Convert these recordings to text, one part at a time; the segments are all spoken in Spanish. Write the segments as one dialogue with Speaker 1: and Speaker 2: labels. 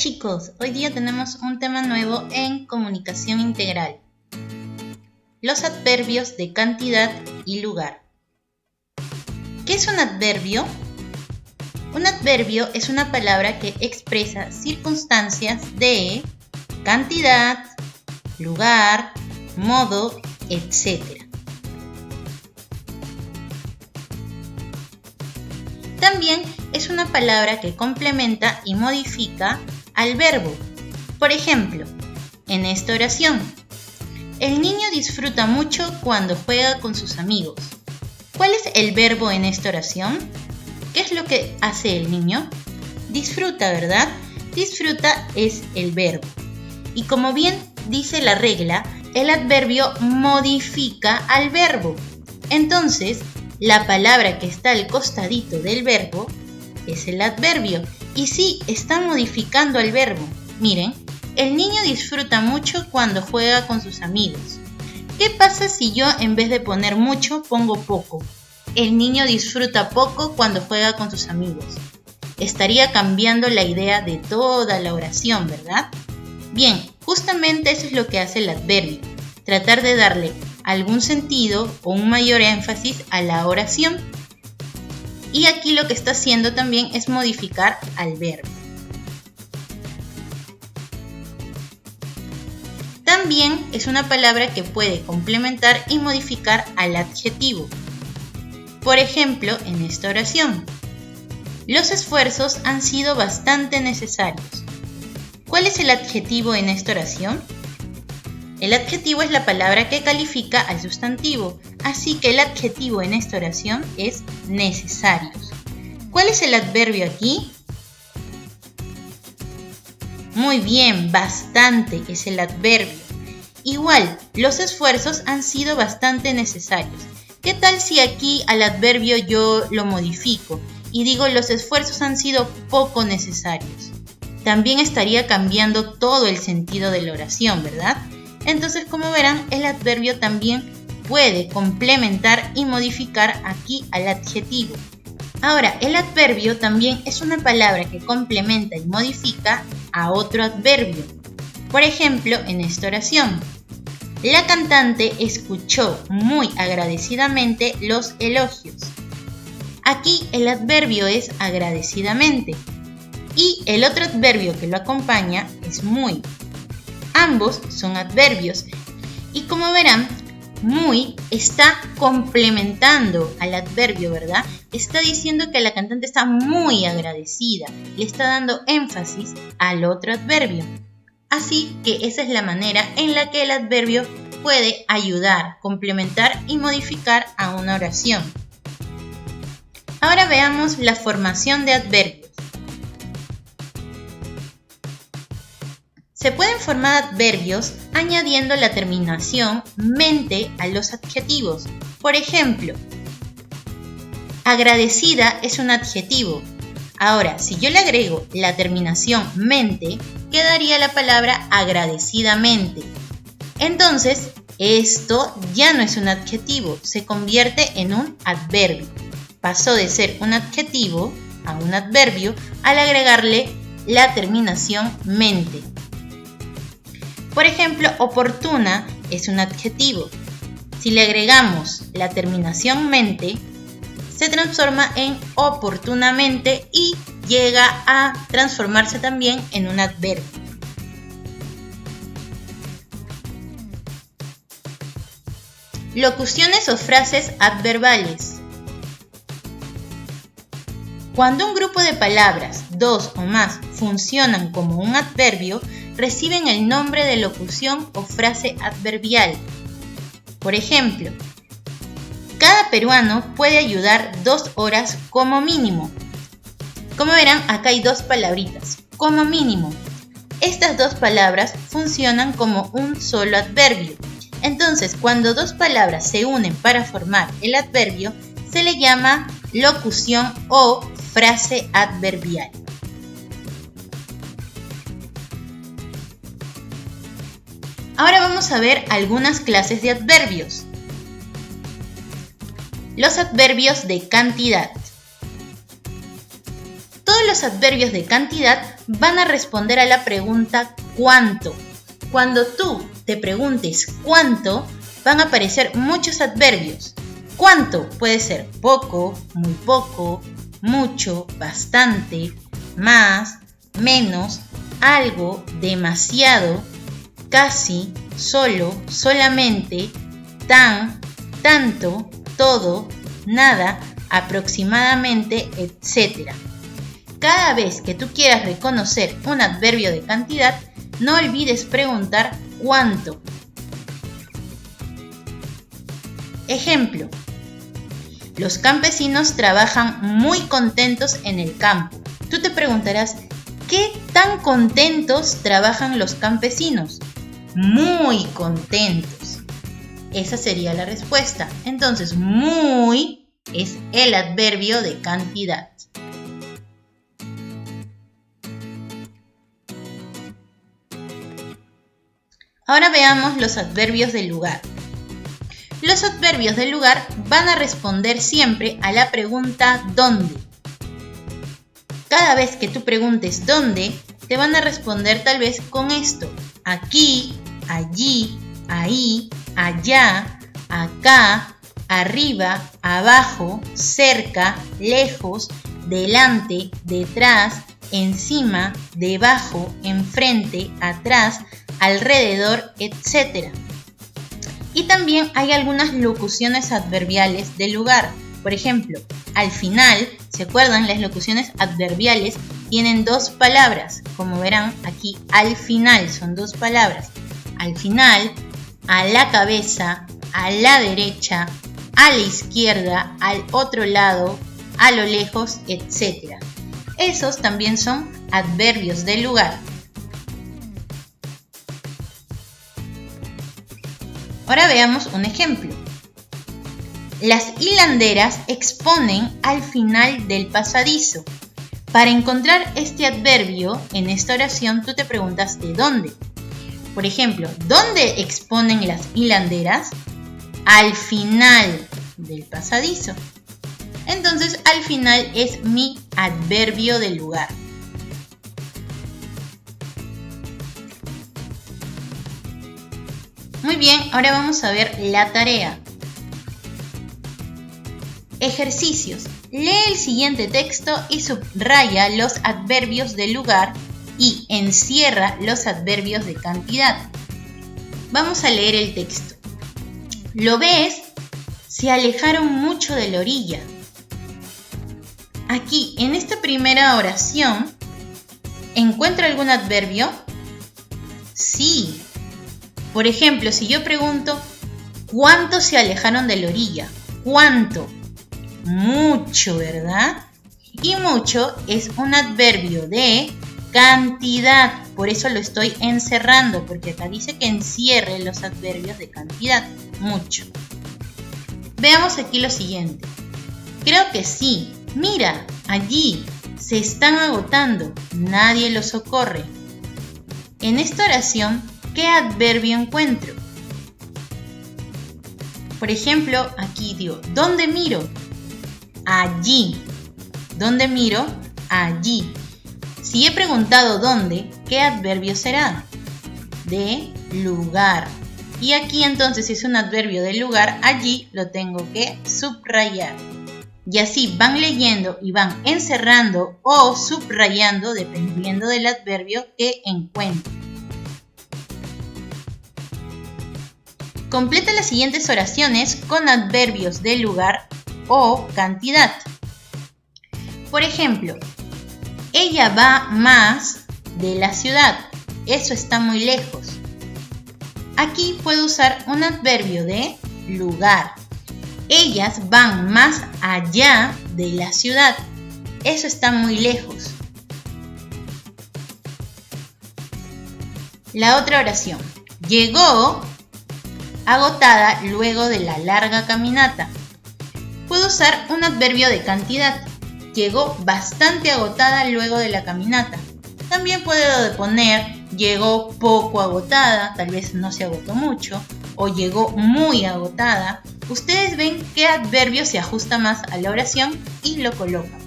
Speaker 1: chicos, hoy día tenemos un tema nuevo en comunicación integral. Los adverbios de cantidad y lugar. ¿Qué es un adverbio? Un adverbio es una palabra que expresa circunstancias de cantidad, lugar, modo, etc. También es una palabra que complementa y modifica al verbo. Por ejemplo, en esta oración, el niño disfruta mucho cuando juega con sus amigos. ¿Cuál es el verbo en esta oración? ¿Qué es lo que hace el niño? Disfruta, ¿verdad? Disfruta es el verbo. Y como bien dice la regla, el adverbio modifica al verbo. Entonces, la palabra que está al costadito del verbo es el adverbio. Y sí, está modificando al verbo. Miren, el niño disfruta mucho cuando juega con sus amigos. ¿Qué pasa si yo en vez de poner mucho pongo poco? El niño disfruta poco cuando juega con sus amigos. Estaría cambiando la idea de toda la oración, ¿verdad? Bien, justamente eso es lo que hace el adverbio. Tratar de darle algún sentido o un mayor énfasis a la oración. Y aquí lo que está haciendo también es modificar al verbo. También es una palabra que puede complementar y modificar al adjetivo. Por ejemplo, en esta oración, los esfuerzos han sido bastante necesarios. ¿Cuál es el adjetivo en esta oración? El adjetivo es la palabra que califica al sustantivo, así que el adjetivo en esta oración es necesarios. ¿Cuál es el adverbio aquí? Muy bien, bastante es el adverbio. Igual, los esfuerzos han sido bastante necesarios. ¿Qué tal si aquí al adverbio yo lo modifico y digo los esfuerzos han sido poco necesarios? También estaría cambiando todo el sentido de la oración, ¿verdad? Entonces, como verán, el adverbio también puede complementar y modificar aquí al adjetivo. Ahora, el adverbio también es una palabra que complementa y modifica a otro adverbio. Por ejemplo, en esta oración, la cantante escuchó muy agradecidamente los elogios. Aquí el adverbio es agradecidamente y el otro adverbio que lo acompaña es muy. Ambos son adverbios y como verán, muy está complementando al adverbio, ¿verdad? Está diciendo que la cantante está muy agradecida, le está dando énfasis al otro adverbio. Así que esa es la manera en la que el adverbio puede ayudar, complementar y modificar a una oración. Ahora veamos la formación de adverbios. Se pueden formar adverbios añadiendo la terminación mente a los adjetivos. Por ejemplo, agradecida es un adjetivo. Ahora, si yo le agrego la terminación mente, quedaría la palabra agradecidamente. Entonces, esto ya no es un adjetivo, se convierte en un adverbio. Pasó de ser un adjetivo a un adverbio al agregarle la terminación mente. Por ejemplo, oportuna es un adjetivo. Si le agregamos la terminación mente, se transforma en oportunamente y llega a transformarse también en un adverbio. Locuciones o frases adverbales. Cuando un grupo de palabras, dos o más, funcionan como un adverbio, reciben el nombre de locución o frase adverbial. Por ejemplo, cada peruano puede ayudar 2 horas como mínimo. Como verán, acá hay 2 palabritas, como mínimo. Estas 2 palabras funcionan como un solo adverbio. Entonces, cuando 2 palabras se unen para formar el adverbio, se le llama locución o frase adverbial. Ahora vamos a ver algunas clases de adverbios. Los adverbios de cantidad. Todos los adverbios de cantidad van a responder a la pregunta ¿cuánto? Cuando tú te preguntes ¿cuánto?, van a aparecer muchos adverbios. ¿Cuánto? Puede ser poco, muy poco, mucho, bastante, más, menos, algo, demasiado, casi, solo, solamente, tan, tanto, todo, nada, aproximadamente, etc. Cada vez que tú quieras reconocer un adverbio de cantidad, no olvides preguntar ¿cuánto? Ejemplo: los campesinos trabajan muy contentos en el campo. Tú te preguntarás, ¿qué tan contentos trabajan los campesinos? Muy contentos. Esa sería la respuesta. Entonces, muy es el adverbio de cantidad. Ahora veamos los adverbios de lugar. Los adverbios de lugar van a responder siempre a la pregunta ¿dónde? Cada vez que tú preguntes ¿dónde?, te van a responder tal vez con esto: aquí, allí, ahí, allá, acá, arriba, abajo, cerca, lejos, delante, detrás, encima, debajo, enfrente, atrás, alrededor, etc. Y también hay algunas locuciones adverbiales de lugar. Por ejemplo, al final, ¿se acuerdan? Las locuciones adverbiales tienen dos palabras. Como verán aquí, al final son dos palabras. Al final, a la cabeza, a la derecha, a la izquierda, al otro lado, a lo lejos, etc. Esos también son adverbios de lugar. Ahora veamos un ejemplo. Las hilanderas exponen al final del pasadizo. Para encontrar este adverbio en esta oración, tú te preguntas ¿de dónde? Por ejemplo, ¿dónde exponen las hilanderas? Al final del pasadizo. Entonces, al final es mi adverbio de lugar. Muy bien, ahora vamos a ver la tarea. Ejercicios. Lee el siguiente texto y subraya los adverbios de lugar y encierra los adverbios de cantidad. Vamos a leer el texto. ¿Lo ves? Se alejaron mucho de la orilla. Aquí, en esta primera oración, ¿encuentro algún adverbio? Sí. Por ejemplo, si yo pregunto, ¿cuánto se alejaron de la orilla? ¿Cuánto? Mucho, ¿verdad? Y mucho es un adverbio de cantidad. Por eso lo estoy encerrando, porque acá dice que encierre los adverbios de cantidad. Mucho. Veamos aquí lo siguiente. Creo que sí. Mira, allí se están agotando. Nadie los socorre. En esta oración, ¿qué adverbio encuentro? Por ejemplo, aquí digo, ¿dónde miro? Allí. ¿Dónde miro? Allí. Si he preguntado dónde, ¿qué adverbio será? De lugar. Y aquí entonces, si es un adverbio de lugar, allí lo tengo que subrayar. Y así van leyendo y van encerrando o subrayando dependiendo del adverbio que encuentren. Completa las siguientes oraciones con adverbios de lugar o cantidad. Por ejemplo, ella va más de la ciudad. Eso está muy lejos. Aquí puedo usar un adverbio de lugar. Ellas van más allá de la ciudad. Eso está muy lejos. La otra oración. Llegó agotada luego de la larga caminata. Puedo usar un adverbio de cantidad. Llegó bastante agotada luego de la caminata. También puedo poner llegó poco agotada, tal vez no se agotó mucho, o llegó muy agotada. Ustedes ven qué adverbio se ajusta más a la oración y lo colocan.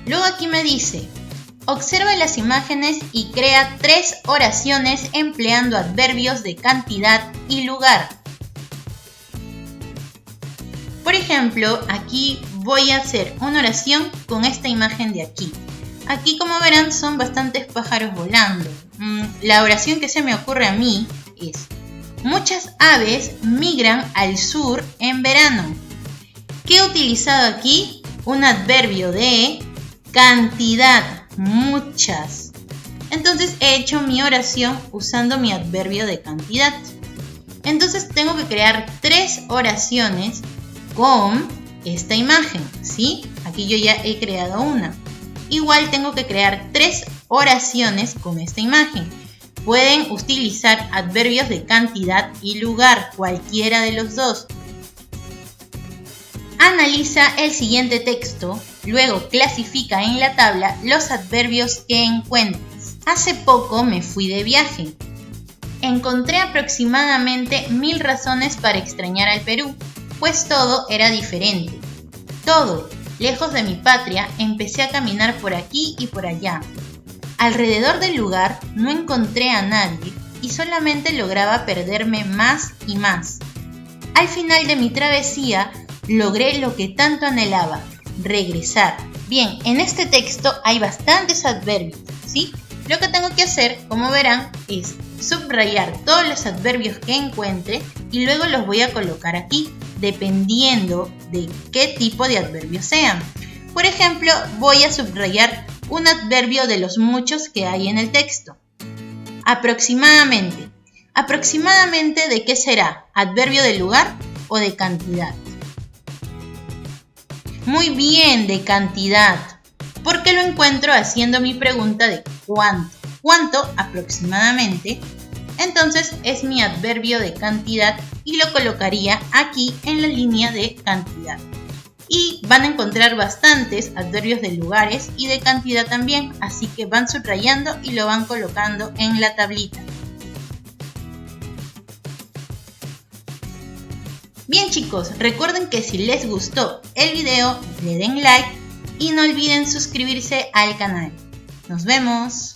Speaker 1: Luego aquí me dice, observa las imágenes y crea 3 oraciones empleando adverbios de cantidad y lugar. Por ejemplo, aquí voy a hacer una oración con esta imagen de aquí. Aquí, como verán, son bastantes pájaros volando. La oración que se me ocurre a mí es: muchas aves migran al sur en verano. ¿Qué he utilizado aquí? Un adverbio de cantidad, muchas. Entonces he hecho mi oración usando mi adverbio de cantidad. Entonces tengo que crear 3 oraciones con esta imagen, ¿sí? Aquí yo ya he creado una. Igual tengo que crear 3 oraciones con esta imagen. Pueden utilizar adverbios de cantidad y lugar, cualquiera de los dos. Analiza el siguiente texto, luego clasifica en la tabla los adverbios que encuentres. Hace poco me fui de viaje. Encontré aproximadamente 1000 razones para extrañar al Perú, pues todo era diferente. Todo, lejos de mi patria, empecé a caminar por aquí y por allá. Alrededor del lugar no encontré a nadie y solamente lograba perderme más y más. Al final de mi travesía, logré lo que tanto anhelaba, regresar. Bien, en este texto hay bastantes adverbios, ¿sí? Lo que tengo que hacer, como verán, es subrayar todos los adverbios que encuentre y luego los voy a colocar aquí, dependiendo de qué tipo de adverbios sean. Por ejemplo, voy a subrayar un adverbio de los muchos que hay en el texto. Aproximadamente. ¿Aproximadamente de qué será? ¿Adverbio de lugar o de cantidad? Muy bien, de cantidad. Porque lo encuentro haciendo mi pregunta de ¿cuánto? ¿Cuánto aproximadamente? Entonces es mi adverbio de cantidad y lo colocaría aquí en la línea de cantidad. Y van a encontrar bastantes adverbios de lugares y de cantidad también, así que van subrayando y lo van colocando en la tablita. Bien chicos, recuerden que si les gustó el video, le den like y no olviden suscribirse al canal. ¡Nos vemos!